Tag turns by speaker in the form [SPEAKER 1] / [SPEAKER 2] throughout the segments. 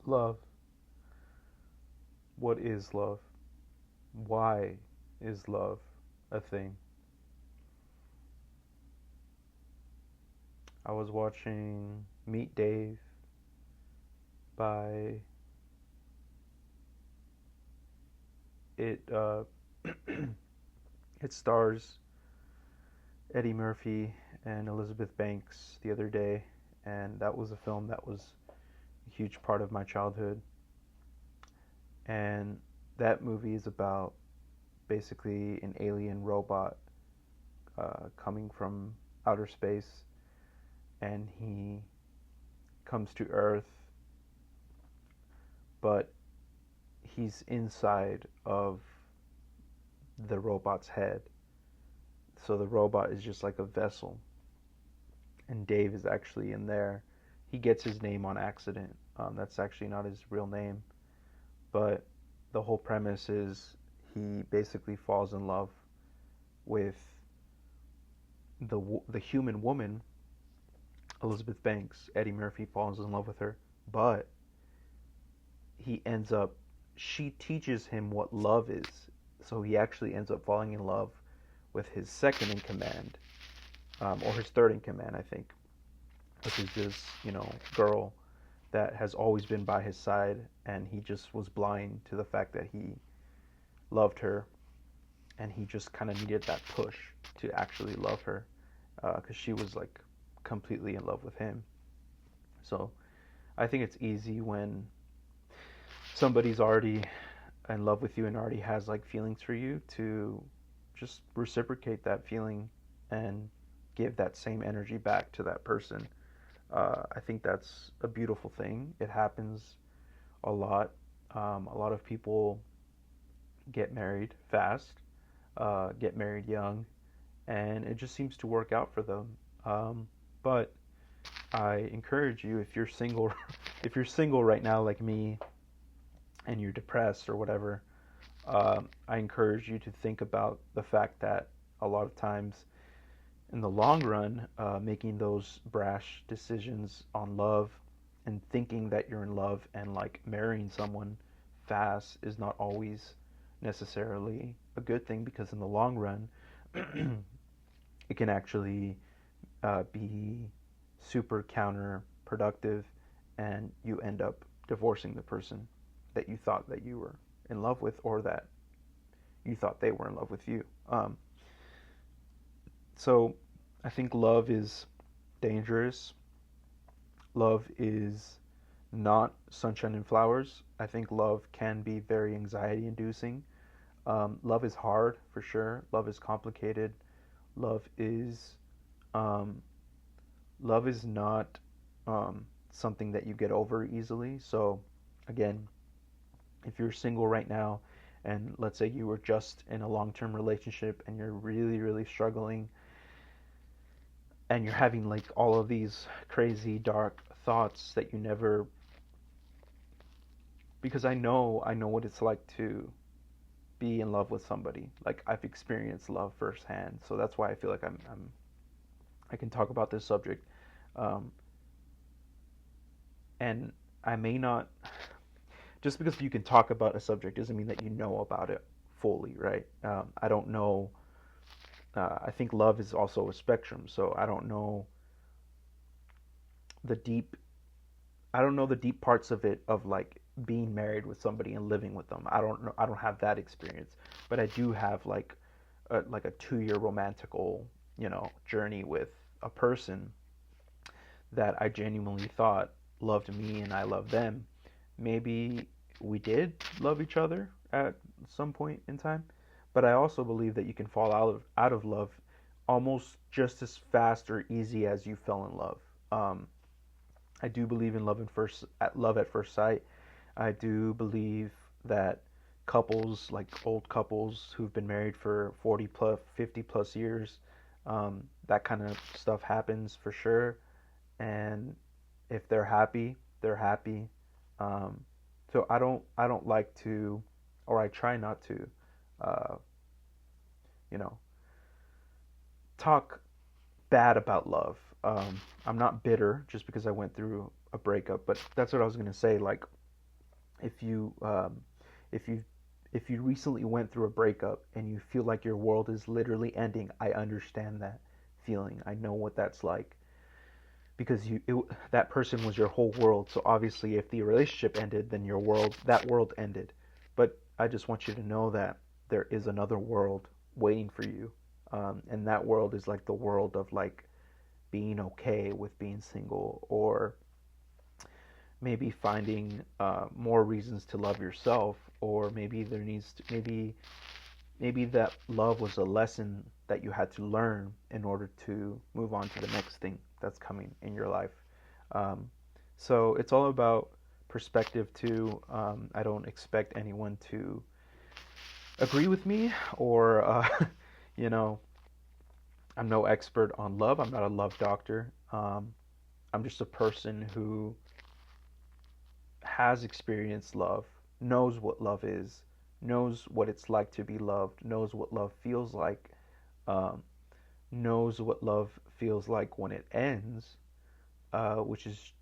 [SPEAKER 1] Love. What is love? Why is love a thing? I was watching Meet Dave by it. It stars Eddie Murphy and Elizabeth Banks the other day, and that was a film that was a huge part of my childhood. And that movie is about basically an alien robot coming from outer space, and he comes to Earth, but he's inside of the robot's head. So the robot is just like a vessel, and Dave is actually in there. He gets his name on accident. That's actually not his real name, but the whole premise is he basically falls in love with the human woman, Elizabeth Banks. Eddie Murphy falls in love with her, but he ends up she teaches him what love is. So he actually ends up falling in love with his second in command, or his third in command, I think, which is this, girl that has always been by his side, and he just was blind to the fact that he loved her, and he just kind of needed that push to actually love her, because she was like completely in love with him. So I think it's easy when somebody's already in love with you and already has like feelings for you to just reciprocate that feeling and give that same energy back to that person. I think that's a beautiful thing. It happens a lot. A lot of people get married fast, get married young, and it just seems to work out for them. But I encourage you, if you're single, if you're single right now like me, and you're depressed or whatever, I encourage you to think about the fact that a lot of times in the long run, making those brash decisions on love and thinking that you're in love and like marrying someone fast is not always necessarily a good thing, because in the long run, it can actually be super counterproductive, and you end up divorcing the person that you thought that you were in love with, or that you thought they were in love with you. So I think love is dangerous. Love is not sunshine and flowers. I think love can be very anxiety inducing. Love is hard for sure. Love is complicated. Love is um, love is not something that you get over easily. So again, if you're single right now, and let's say you were just in a long-term relationship and you're really, really struggling, and you're having like all of these crazy dark thoughts that you never, because I know what it's like to be in love with somebody. Like I've experienced love firsthand, so that's why I feel like I can talk about this subject. Um, and I may not, just because you can talk about a subject doesn't mean that you know about it fully, right? I don't know. I think love is also a spectrum, so the deep I don't know the deep parts of it, of like being married with somebody and living with them. I don't know. I don't have that experience, but I do have like a 2 year romantical, journey with a person that I genuinely thought loved me and I loved them. Maybe we did love each other at some point in time, but I also believe that you can fall out of love almost just as fast or easy as you fell in love. I do believe in love at first sight. I do believe that couples, like old couples who've been married for 40 plus 50 plus years, that kind of stuff happens for sure. And if they're happy, they're happy. Um, so I don't like to, or I try not to, uh, you know, talk bad about love. I'm not bitter just because I went through a breakup, but that's what I was gonna say. Like, if you if you if you recently went through a breakup and you feel like your world is literally ending, I understand that feeling. I know what that's like because that person was your whole world. So obviously, if the relationship ended, then that world ended. But I just want you to know that there is another world waiting for you, and that world is like the world of like being okay with being single, or maybe finding more reasons to love yourself, or maybe there needs to, maybe that love was a lesson that you had to learn in order to move on to the next thing that's coming in your life. Um, so it's all about perspective too. I don't expect anyone to agree with me, or you know, I'm no expert on love. I'm not a love doctor. I'm just a person who has experienced love, knows what love is, knows what it's like to be loved, knows what love feels like, um, knows what love feels like when it ends, which is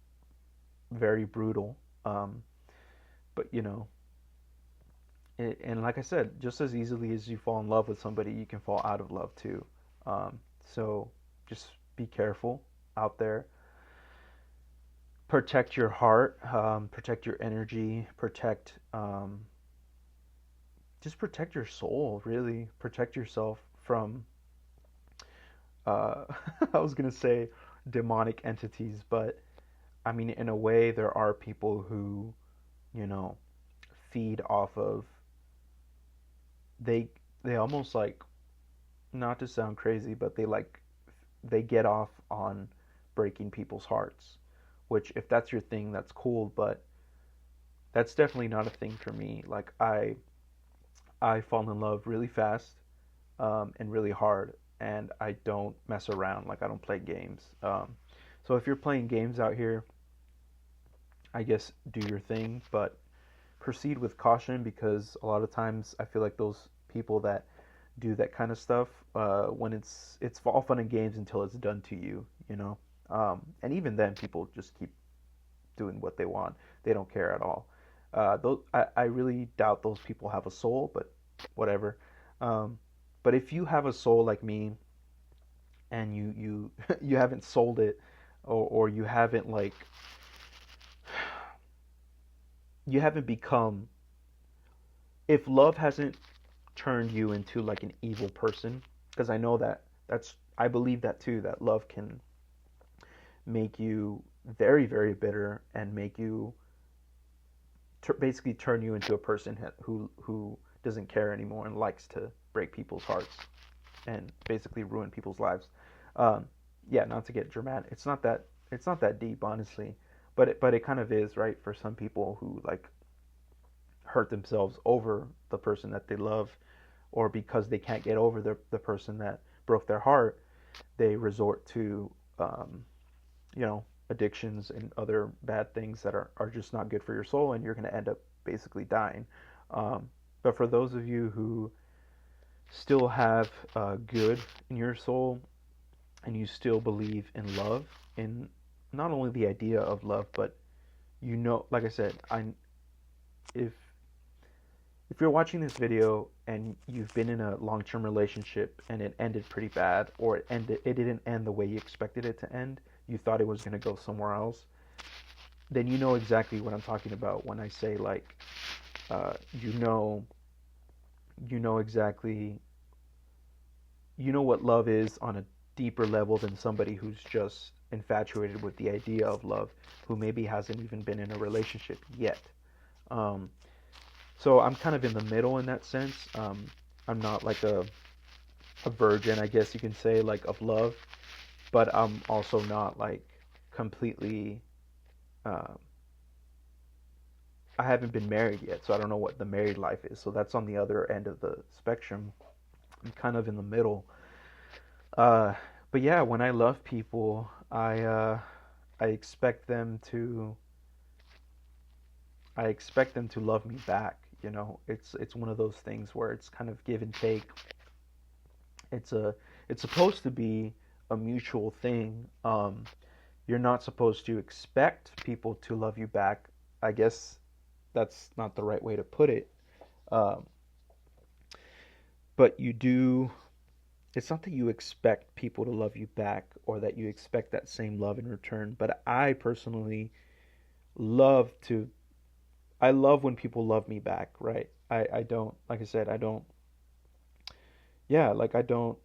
[SPEAKER 1] very brutal. Um, but and like I said, just as easily as you fall in love with somebody, you can fall out of love too. So just be careful out there. Protect your heart, protect your energy, just protect your soul, really. Protect yourself from, uh, I was going to say demonic entities, but I mean, in a way, there are people who, you know, feed off of, they, they almost like, not to sound crazy, but they get off on breaking people's hearts, which if that's your thing, that's cool, but that's definitely not a thing for me. Like, I fall in love really fast, and really hard, and I don't mess around. Like I don't play games. So if you're playing games out here, I guess do your thing, but proceed with caution because a lot of times I feel like those people that do that kind of stuff, when it's all fun and games until it's done to you, you know. And even then, people just keep doing what they want. They don't care at all. I really doubt those people have a soul, but whatever. Um, but if you have a soul like me and you haven't sold it, or you haven't like you haven't become, if love hasn't turned you into like an evil person, because I know that I believe that too, that love can make you very, very bitter and make you basically turn you into a person who doesn't care anymore and likes to break people's hearts and basically ruin people's lives. Um, yeah, not to get dramatic. It's not that deep, honestly, but it kind of is, right? For some people who like hurt themselves over the person that they love, or because they can't get over the person that broke their heart, they resort to you know, addictions and other bad things that are just not good for your soul, and you're going to end up basically dying. But for those of you who still have good in your soul, and you still believe in love, in not only the idea of love, but like I said, if if you're watching this video and you've been in a long-term relationship and it ended pretty bad, or it didn't end the way you expected it to end, you thought it was going to go somewhere else, then you know exactly what I'm talking about when I say like, uh, you know, you know exactly, you know what love is on a deeper level than somebody who's just infatuated with the idea of love, who maybe hasn't even been in a relationship yet. Um, so I'm kind of in the middle in that sense. I'm not like a virgin, I guess you can say, like of love, but I'm also not like completely. Uh, I haven't been married yet, so I don't know what the married life is. So that's on the other end of the spectrum. I'm kind of in the middle. Uh, but yeah, when I love people, I expect them to I expect them to love me back. You know, it's one of those things where it's kind of give and take. It's a it's supposed to be a mutual thing. You're not supposed to expect people to love you back. I guess that's not the right way to put it. Um, but you do. It's not that you expect people to love you back or that you expect that same love in return. But I personally love to. I love when people love me back. Right. I don't. Like I said, I don't. Yeah. Like I don't.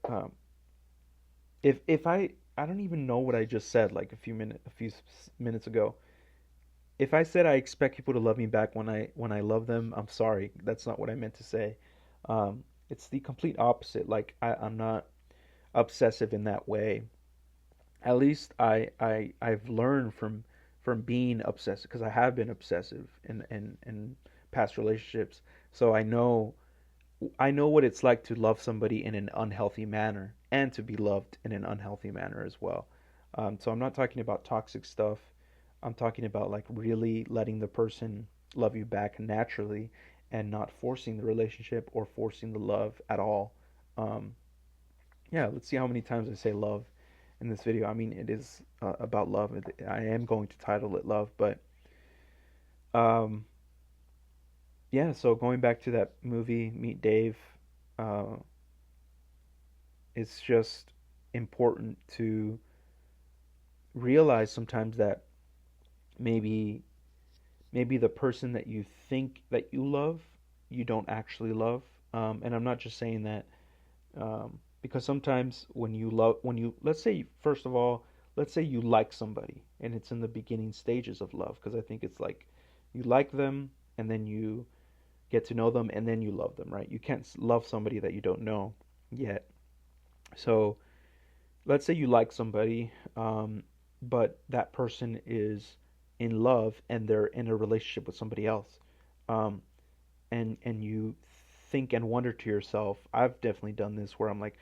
[SPEAKER 1] If I don't even know what I just said like a few minutes ago. If I said I expect people to love me back when I love them, I'm sorry. That's not what I meant to say. It's the complete opposite. Like I'm not obsessive in that way. At least I've learned from being obsessive because I have been obsessive in past relationships. So I know what it's like to love somebody in an unhealthy manner and to be loved in an unhealthy manner as well. So I'm not talking about toxic stuff. I'm talking about like really letting the person love you back naturally and not forcing the relationship or forcing the love at all. Um, yeah, let's see how many times I say love in this video. I mean, it is about love. I am going to title it love, but um, yeah. So going back to that movie, Meet Dave, uh, it's just important to realize sometimes that maybe maybe the person that you think that you love, you don't actually love. And I'm not just saying that because sometimes when you, let's say, first of all, let's say you like somebody and it's in the beginning stages of love, because I think it's like you like them and then you get to know them and then you love them, right? You can't love somebody that you don't know yet. So let's say you like somebody, but that person is in love and they're in a relationship with somebody else. Um, and you think and wonder to yourself, I've definitely done this where I'm like,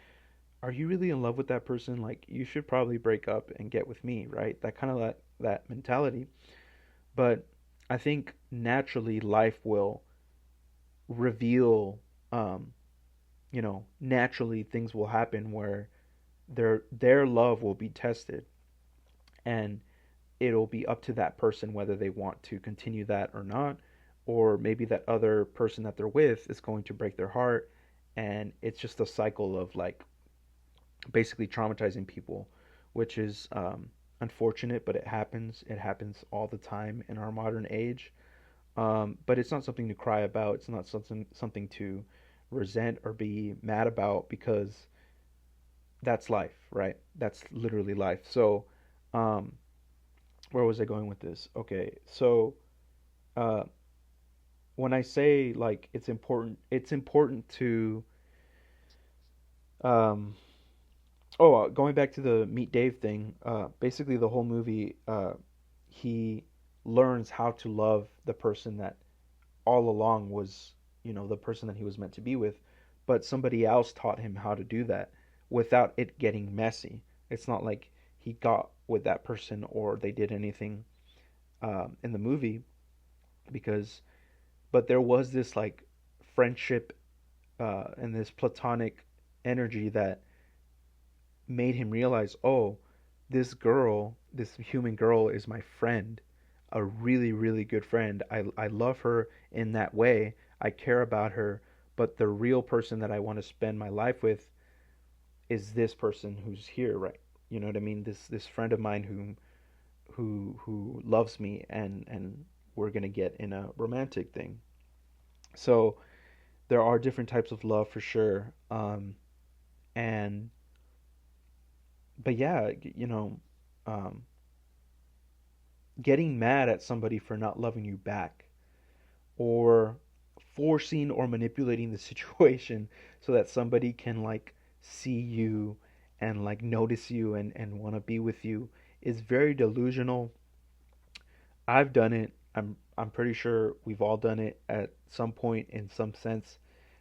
[SPEAKER 1] are you really in love with that person? Like, you should probably break up and get with me, right? That kind of that mentality. But I think naturally life will reveal, um, naturally things will happen where their love will be tested, and it'll be up to that person whether they want to continue that or not, or maybe that other person that they're with is going to break their heart, and it's just a cycle of like basically traumatizing people, which is unfortunate, but it happens. It happens all the time in our modern age. But it's not something to cry about. It's not something to resent or be mad about, because that's life, right? That's literally life. So, um, where was I going with this? Okay, so uh, when I say like it's important to um, oh, going back to the Meet Dave thing, basically the whole movie, he learns how to love the person that all along was, the person that he was meant to be with, but somebody else taught him how to do that without it getting messy. It's not like he got with that person or they did anything in the movie, because, but there was this like friendship and this platonic energy that made him realize, oh, this human girl is my friend, a really, really good friend. I love her in that way. I care about her, but the real person that I want to spend my life with is this person who's here, right? You know what I mean? This friend of mine who loves me, and we're gonna get in a romantic thing. So there are different types of love for sure. And but yeah, um, getting mad at somebody for not loving you back, or forcing or manipulating the situation so that somebody can like see you and like notice you and want to be with you, is very delusional. I've done it. I'm pretty sure we've all done it at some point in some sense.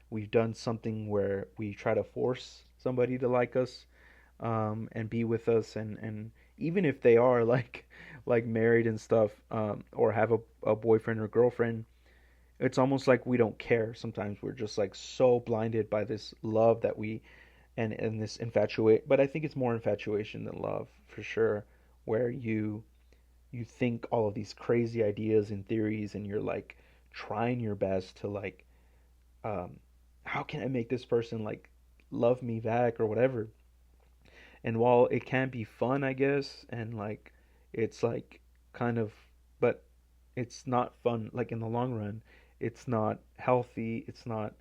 [SPEAKER 1] We've done something where we try to force somebody to like us, and be with us, and even if they are like married and stuff, or have a boyfriend or girlfriend, it's almost like we don't care. Sometimes we're just like so blinded by this love that we and this infatuate, but I think it's more infatuation than love for sure, where you think all of these crazy ideas and theories and you're like trying your best to like, um, how can I make this person like love me back or whatever. And while it can be fun, I guess, and like it's like kind of, but it's not fun like in the long run. It's not healthy. It's not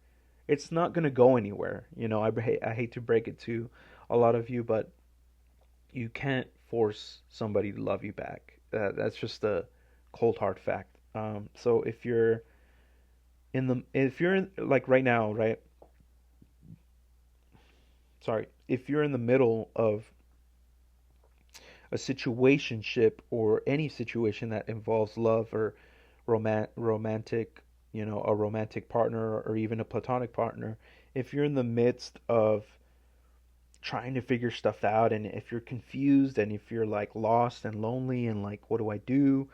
[SPEAKER 1] going to go anywhere. I hate to break it to a lot of you, but you can't force somebody to love you back. That's just a cold hard fact. So if you're in, like right now, right? Sorry, if you're in the middle of a situationship or any situation that involves love or romantic, a romantic partner or even a platonic partner, if you're in the midst of trying to figure stuff out and if you're confused and if you're like lost and lonely and like what do I do,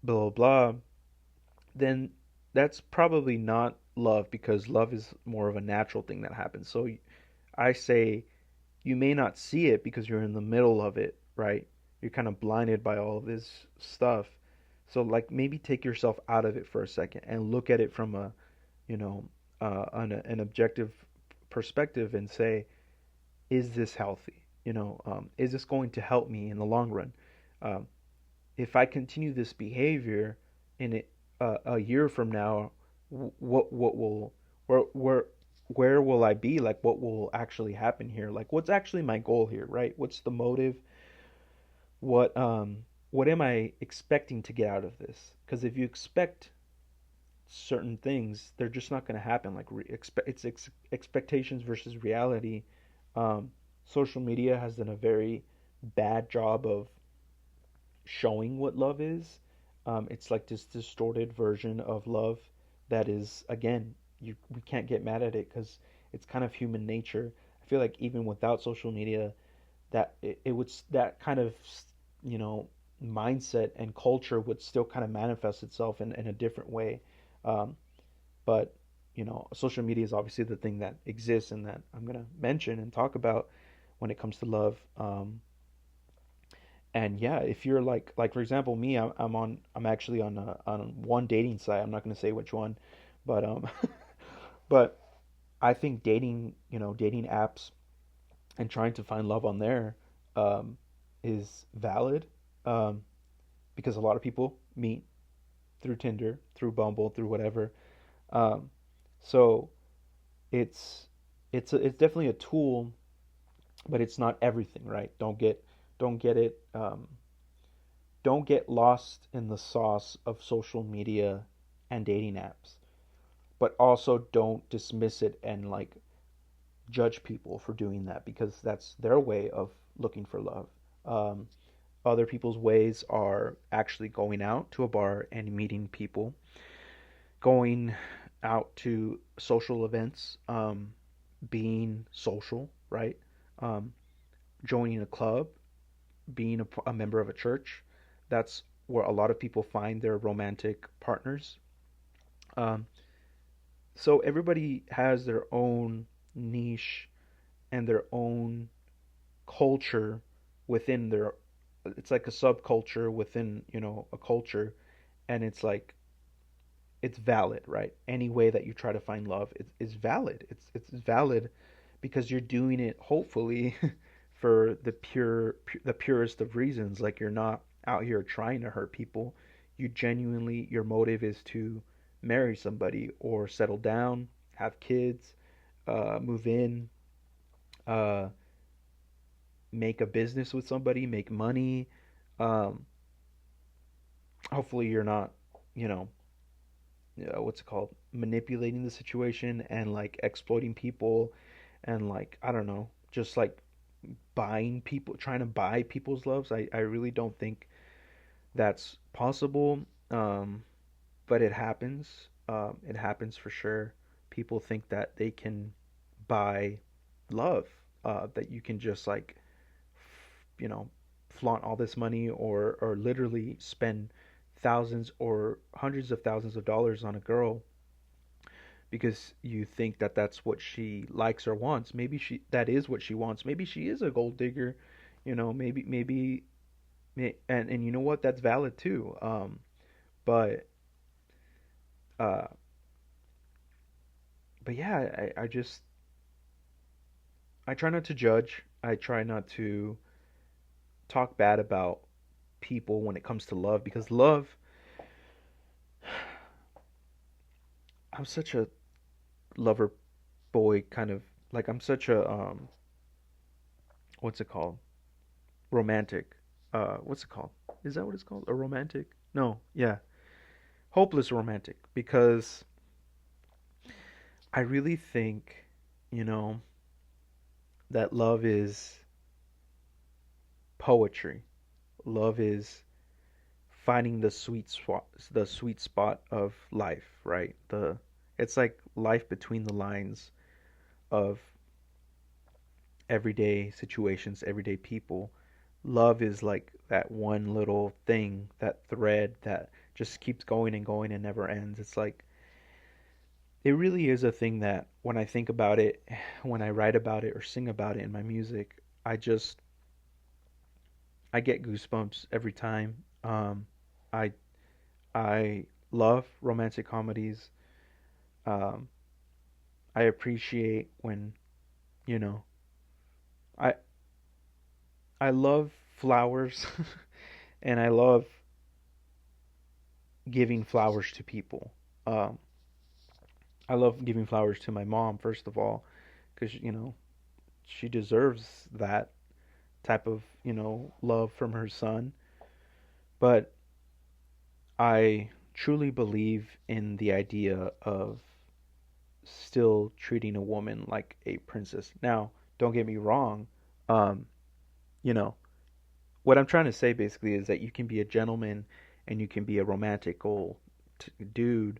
[SPEAKER 1] blah blah blah, then that's probably not love because love is more of a natural thing that happens. So I say you may not see it because you're in the middle of it, right? You're kind of blinded by all of this stuff. So like maybe take yourself out of it for a second and look at it from a, you know, an objective perspective and say, is this healthy? Is this going to help me in the long run? Um, if I continue this behavior in it a year from now, what will where will I be? Like, what will actually happen here? Like, what's actually my goal here, right? What's the motive? What am I expecting to get out of this? Because if you expect certain things, they're just not going to happen. Like, expectations versus reality. Um, Social media has done a very bad job of showing what love is. It's like this distorted version of love that is, again, we can't get mad at it because it's kind of human nature. I feel like even without social media, that it would that kind of you know mindset and culture would still kind of manifest itself in a different way. Um, but social media is obviously the thing that exists and that I'm gonna mention and talk about when it comes to love. And yeah, if you're like for example, me, I'm actually on one dating site. I'm not going to say which one, but but I think dating apps and trying to find love on there um, is valid um, because a lot of people meet through Tinder, through Bumble, through whatever. Um, so it's it's definitely a tool, but it's not everything, right? Don't get it don't get lost in the sauce of social media and dating apps, but also don't dismiss it and like judge people for doing that because that's their way of looking for love. Um, Other people's ways are actually going out to a bar and meeting people, going out to social events, being social, right? Um, Joining a club, being a member of a church. That's where a lot of people find their romantic partners. Um, so everybody has their own niche and their own culture within their. It's like a subculture within a culture, and it's like it's valid, right? Any way that you try to find love is valid. It's valid because you're doing it hopefully for the purest of reasons. Like you're not out here trying to hurt people. You genuinely your motive is to marry somebody or settle down, have kids, move in, uh, make a business with somebody, make money. Um, Hopefully you're not, you know, what's it called, manipulating the situation and like exploiting people and like I don't know, just like buying people, trying to buy people's loves. I really don't think that's possible. But it happens. It happens for sure. People think that they can buy love, that you can just like, you know, flaunt all this money or literally spend thousands or hundreds of thousands of dollars on a girl because you think that that's what she likes or wants. Maybe that is what she wants. Maybe she is a gold digger, maybe and you know what? That's valid too. But Uh, but yeah, I try not to judge. I try not to talk bad about people when it comes to love because love, I'm such a lover boy kind of, like I'm such a what's it called? Romantic. What's it called? Is that what it's called? A romantic? No, yeah. Hopeless romantic because I really think, you know, that love is poetry. Love is finding the sweet spot of life, right? The It's like life between the lines of everyday situations, everyday people. Love is like that one little thing, that thread that just keeps going and going and never ends. It's like it really is a thing that when I think about it, when I write about it or sing about it in my music, I just I get goosebumps every time. I I love romantic comedies. Um, I appreciate when, you know, I I love flowers and I love giving flowers to people. Um, I love giving flowers to my mom first of all because she deserves that type of love from her son. But I truly believe in the idea of still treating a woman like a princess. Now, don't get me wrong. Um, you know, what I'm trying to say basically is that you can be a gentleman and you can be a romantical dude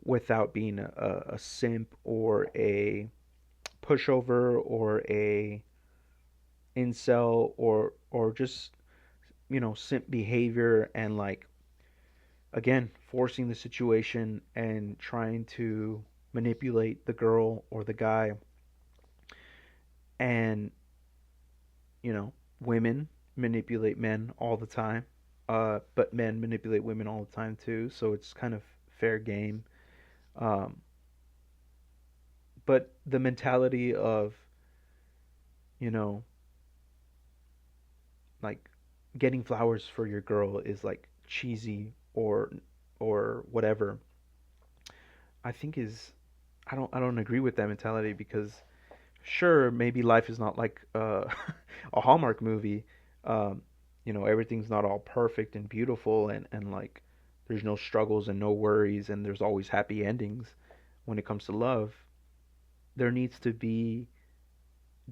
[SPEAKER 1] without being a simp or a pushover or a incel or just simp behavior and like again forcing the situation and trying to manipulate the girl or the guy and women manipulate men all the time, but men manipulate women all the time too, so it's kind of fair game. um, but the mentality of you know like getting flowers for your girl is like cheesy or whatever. I think is I don't agree with that mentality because sure maybe life is not like a Hallmark movie. um Everything's not all perfect and beautiful and like there's no struggles and no worries and there's always happy endings when it comes to love. There needs to be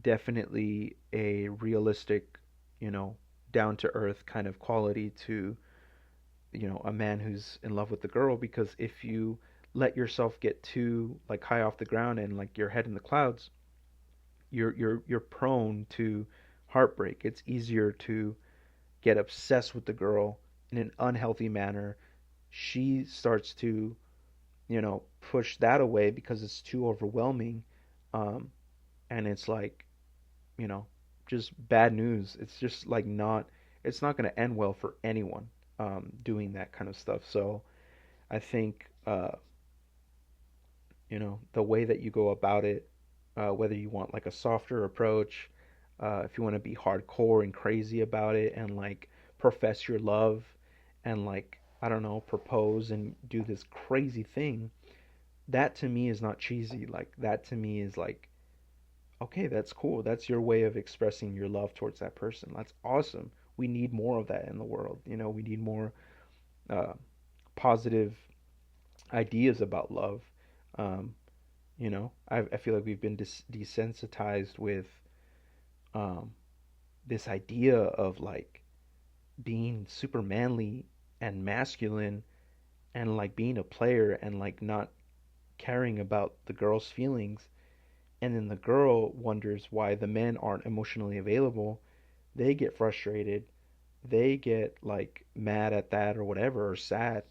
[SPEAKER 1] definitely a realistic, you know, down to earth kind of quality to, a man who's in love with the girl because if you let yourself get too like high off the ground and like your head in the clouds, you're prone to heartbreak. It's easier to get obsessed with the girl in an unhealthy manner. She starts to, push that away because it's too overwhelming. Um, and it's like, you know, just bad news. It's just like it's not going to end well for anyone doing that kind of stuff. So I think, the way that you go about it, whether you want like a softer approach, if you want to be hardcore and crazy about it and like profess your love and like, I don't know, propose and do this crazy thing, that to me is not cheesy. Like, that to me is like, okay, that's cool. That's your way of expressing your love towards that person. That's awesome. We need more of that in the world. We need more uh, positive ideas about love. Um, I feel like we've been desensitized with um, this idea of like being super manly and masculine and like being a player and like not caring about the girl's feelings. And then the girl wonders why the men aren't emotionally available. They get frustrated. They get like mad at that or whatever or sad.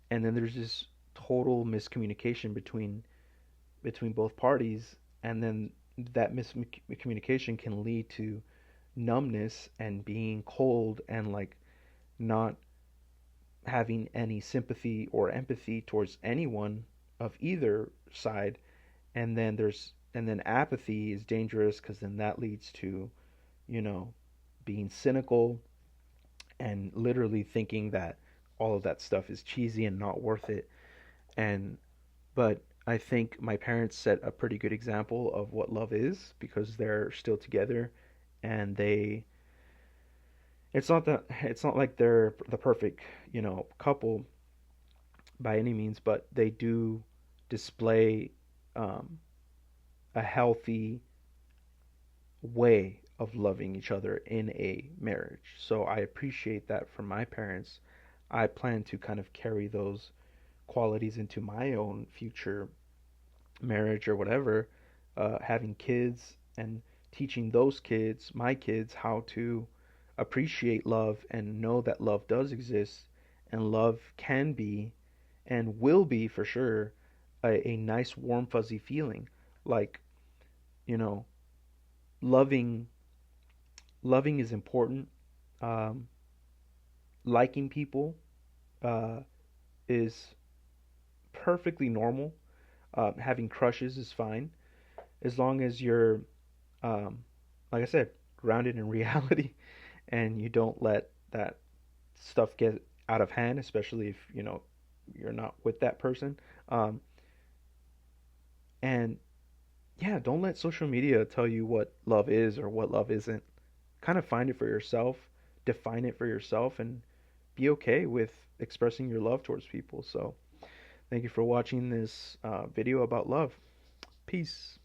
[SPEAKER 1] And then there's this total miscommunication between both parties, and then that miscommunication can lead to numbness and being cold and like not having any sympathy or empathy towards anyone of either side. And then apathy is dangerous because then that leads to, you know, being cynical and literally thinking that all of that stuff is cheesy and not worth it. And but I think my parents set a pretty good example of what love is because they're still together, and they it's not like they're the perfect, couple by any means, but they do display um, a healthy way of loving each other in a marriage. So I appreciate that from my parents. I plan to kind of carry those qualities into my own future marriage or whatever, having kids and teaching those kids, my kids, how to appreciate love and know that love does exist and love can be and will be for sure a nice, warm, fuzzy feeling. Like, you know, loving loving is important. Um, Liking people uh, is perfectly normal. Having crushes is fine as long as you're, um, like I said, grounded in reality and you don't let that stuff get out of hand, especially if you're not with that person. Um, and yeah, don't let social media tell you what love is or what love isn't. Kind of find it for yourself, define it for yourself, and be okay with expressing your love towards people. So, thank you for watching this video about love. Peace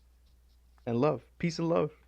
[SPEAKER 1] and love. Peace and love.